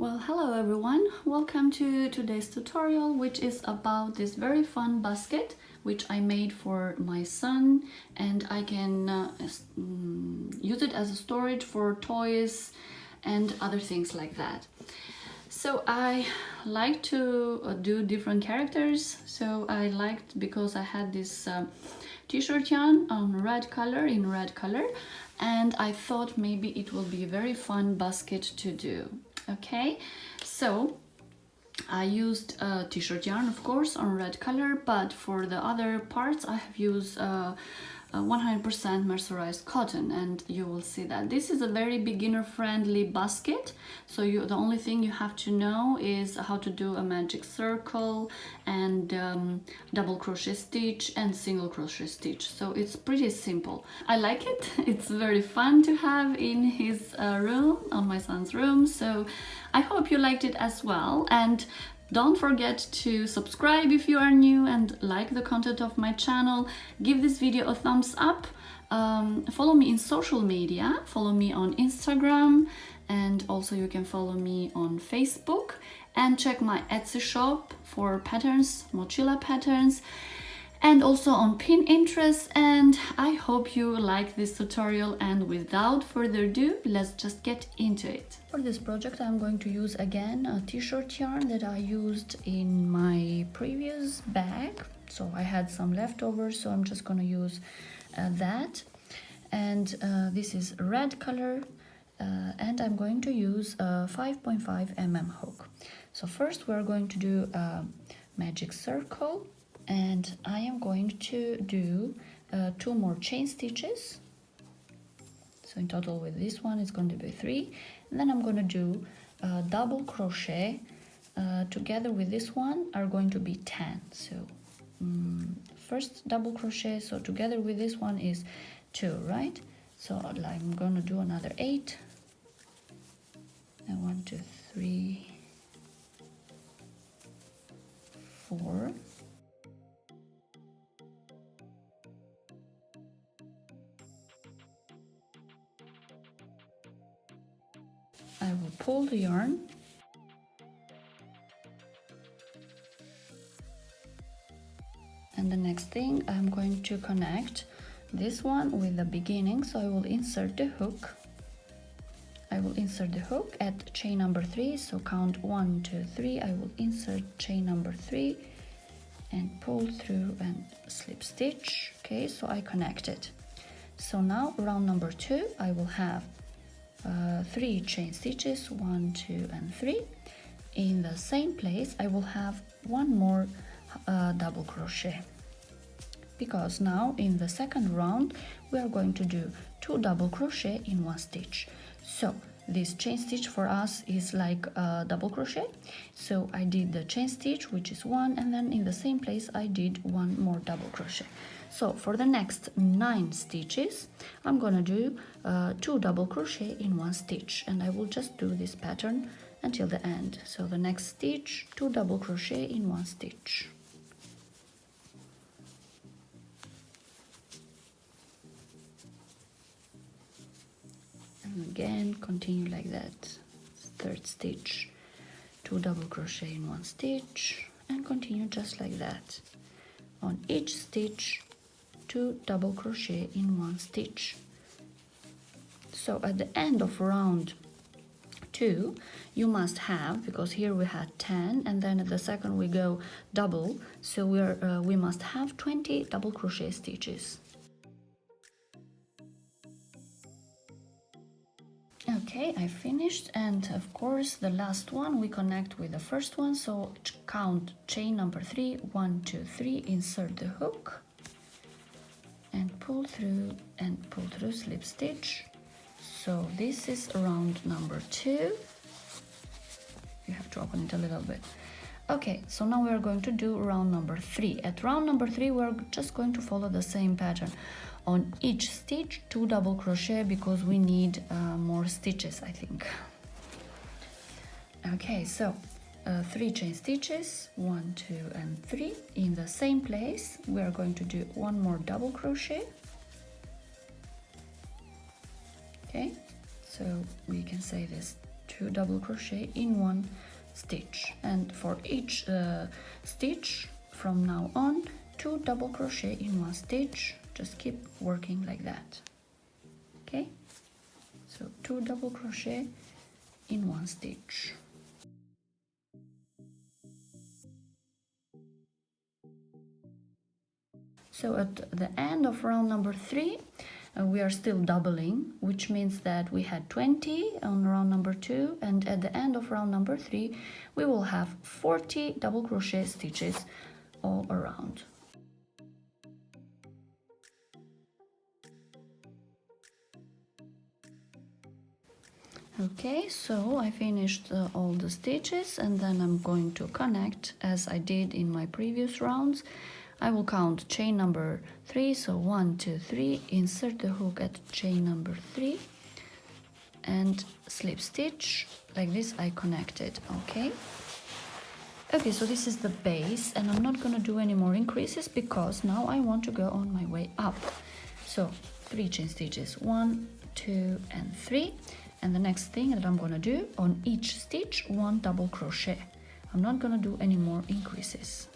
Well, hello everyone, welcome to today's tutorial, which is about this very fun basket which I made for my son, and I can use it as a storage for toys and other things like that. So I like to do different characters, so I liked because I had this t-shirt yarn on red color, and I thought maybe it will be a very fun basket to do. Okay, so I used t-shirt yarn, of course, on red color, but for the other parts I have used 100% mercerized cotton, and you will see that this is a very beginner friendly basket. So the only thing you have to know is how to do a magic circle and double crochet stitch and single crochet stitch. So it's pretty simple. I like it. It's very fun to have in his room, on my son's room. So I hope you liked it as well, and don't forget to subscribe if you are new and like the content of my channel. Give this video a thumbs up. Follow me in social media. Follow me on Instagram, and also you can follow me on Facebook, and check my Etsy shop for patterns, mochila patterns, and also on Pinterest. And I hope you like this tutorial, and without further ado, let's just get into it. For this project I'm going to use again a t-shirt yarn that I used in my previous bag. So I had some leftovers, so I'm just going to use that. And this is red color, and I'm going to use a 5.5 mm hook. So first we're going to do a magic circle, and I am going to do 2 more chain stitches. So in total with this one it's going to be 3, and then I'm going to do double crochet together with this one are going to be 10. So first double crochet, so together with this one is 2, right? So I'm going to do another 8, and 1 2 3 4. I will pull the yarn, and the next thing I'm going to connect this one with the beginning. So I will insert the hook. I will insert the hook at chain number 3. So count 1 2 3. I will insert chain number 3 and pull through and slip stitch. Okay, so I connect it. So now round number 2 I will have 3 chain stitches, 1 2 and 3. In the same place I will have 1 more double crochet, because now in the second round we are going to do 2 double crochet in 1 stitch. So this chain stitch for us is like a double crochet, so I did the chain stitch, which is 1, and then in the same place I did 1 more double crochet. So for the next 9 stitches I'm gonna do 2 double crochet in 1 stitch, and I will just do this pattern until the end. So the next stitch, 2 double crochet in 1 stitch. And again continue like that. Third stitch, 2 double crochet in 1 stitch, and continue just like that. On each stitch 2 double crochet in 1 stitch. So at the end of round 2 you must have, because here we had 10 and then at the second we go double, so we must have 20 double crochet stitches. Okay, I finished, and of course the last one we connect with the first one. So count chain number 3, 1 2 3, insert the hook and pull through slip stitch. So this is round number 2. You have to open it a little bit. Okay, so now we are going to do round number 3. At round number 3 we're just going to follow the same pattern. On each stitch 2 double crochet, because we need more stitches, I think. Okay, so 3 chain stitches, 1 2 and 3. In the same place we are going to do 1 more double crochet. Okay, so we can say this 2 2 double crochet in one stitch, and for each stitch from now on 2 double crochet in one stitch. Just keep working like that. Okay, so 2 double crochet in one stitch. So at the end of round number 3, we are still doubling, which means that we had 20 on round number 2, and at the end of round number 3 we will have 40 double crochet stitches all around. Okay, so I finished all the stitches, and then I'm going to connect as I did in my previous rounds. I will count chain number 3, so 1, 2, 3, insert the hook at chain number 3 and slip stitch. Like this I connected. Okay, so this is the base, and I'm not gonna do any more increases because now I want to go on my way up. So 3 chain stitches, 1, 2 and 3, and the next thing that I'm gonna do, on each stitch 1 double crochet. I'm not gonna do any more increases.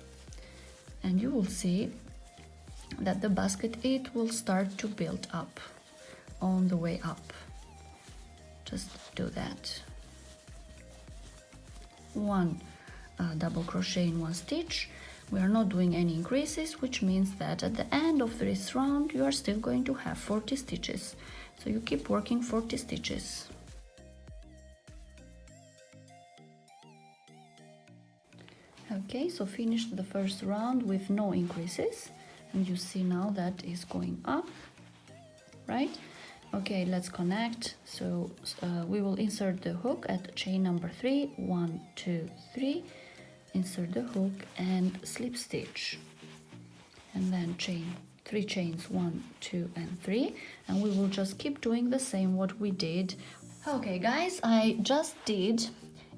And you will see that the basket, it will start to build up on the way up. Just do that. 1 double crochet in one stitch. We are not doing any increases, which means that at the end of this round you are still going to have 40 stitches. So you keep working 40 stitches. Okay, so finished the first round with no increases, and you see now that is going up, right? Okay, let's connect. So we will insert the hook at chain number 3, 1, 2, 3, insert the hook and slip stitch, and then chain 3 chains, 1, 2 and 3, and we will just keep doing the same what we did. Okay guys, I just did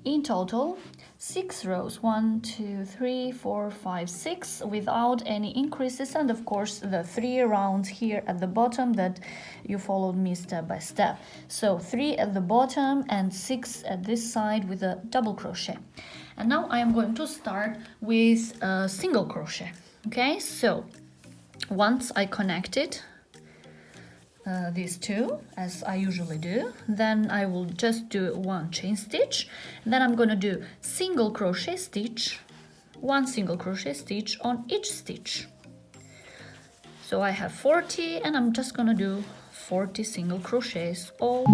in total 6 rows, 1, 2, 3, 4, 5, 6, without any increases, and of course the 3 rounds here at the bottom that you followed me step by step. So 3 at the bottom and 6 at this side with a double crochet. And now I am going to start with a single crochet. Okay, so once I connected these two, as I usually do, then I will just do 1 chain stitch, then I'm going to do single crochet stitch, 1 single crochet stitch on each stitch. So I have 40, and I'm just going to do 40 single crochets all.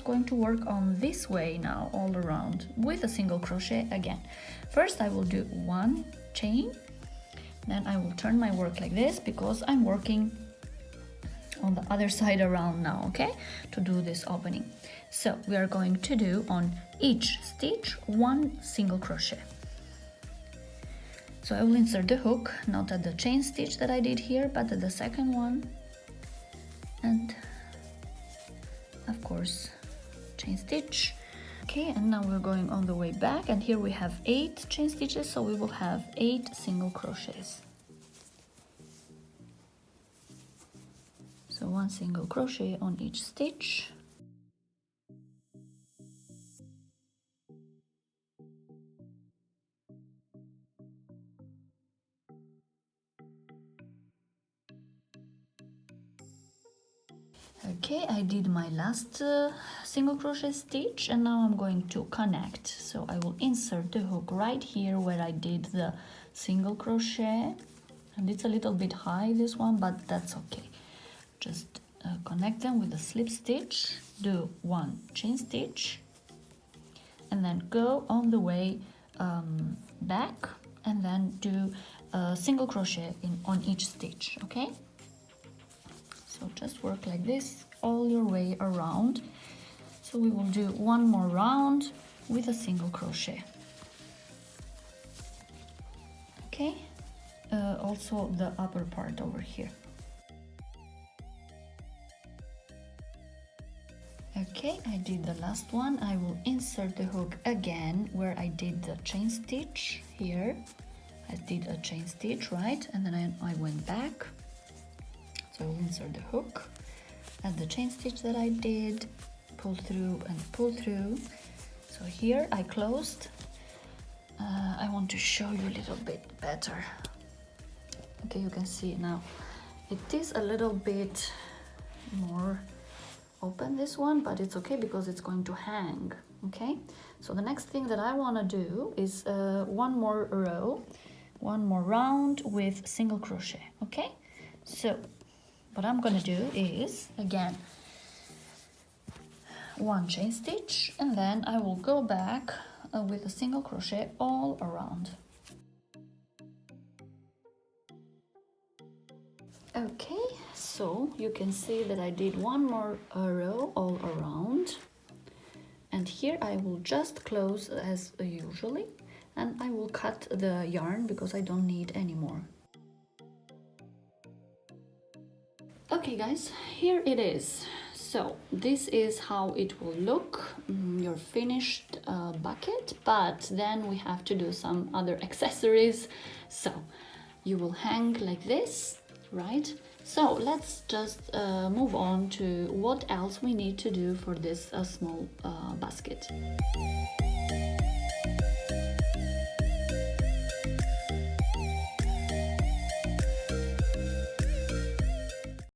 Going to work on this way now all around with a single crochet again. First I will do 1 chain, then I will turn my work like this because I'm working on the other side around now, okay, to do this opening. So we are going to do on each stitch 1 single crochet. So I will insert the hook, not at the chain stitch that I did here, but at the second one, and of course chain stitch. Okay, and now we're going on the way back, and here we have 8 chain stitches, so we will have 8 single crochets. So 1 single crochet on each stitch. Okay, I did my last single crochet stitch, and now I'm going to connect. So I will insert the hook right here where I did the single crochet, and it's a little bit high, this one, but that's okay. Just connect them with a slip stitch, do 1 chain stitch, and then go on the way back, and then do a single crochet on each stitch, okay? So just work like this all your way around. So we will do 1 more round with a single crochet. Okay, also the upper part over here. Okay, I did the last one. I will insert the hook again where I did the chain stitch here. I did a chain stitch, right? And then I went back. So I will insert the hook at the chain stitch that I did, pull through and pull through. So here I closed. I want to show you a little bit better. Okay, you can see now. It is a little bit more open, this one, but it's okay because it's going to hang. Okay, so the next thing that I want to do is 1 more row, 1 more round with single crochet. Okay, so what I'm gonna do is, again, 1 chain stitch, and then I will go back with a single crochet all around. Okay, so you can see that I did 1 more row all around, and here I will just close as usually, and I will cut the yarn because I don't need any more. Okay guys, here it is. So this is how it will look, your finished bucket, but then we have to do some other accessories. So you will hang like this, right? So let's just move on to what else we need to do for this small basket.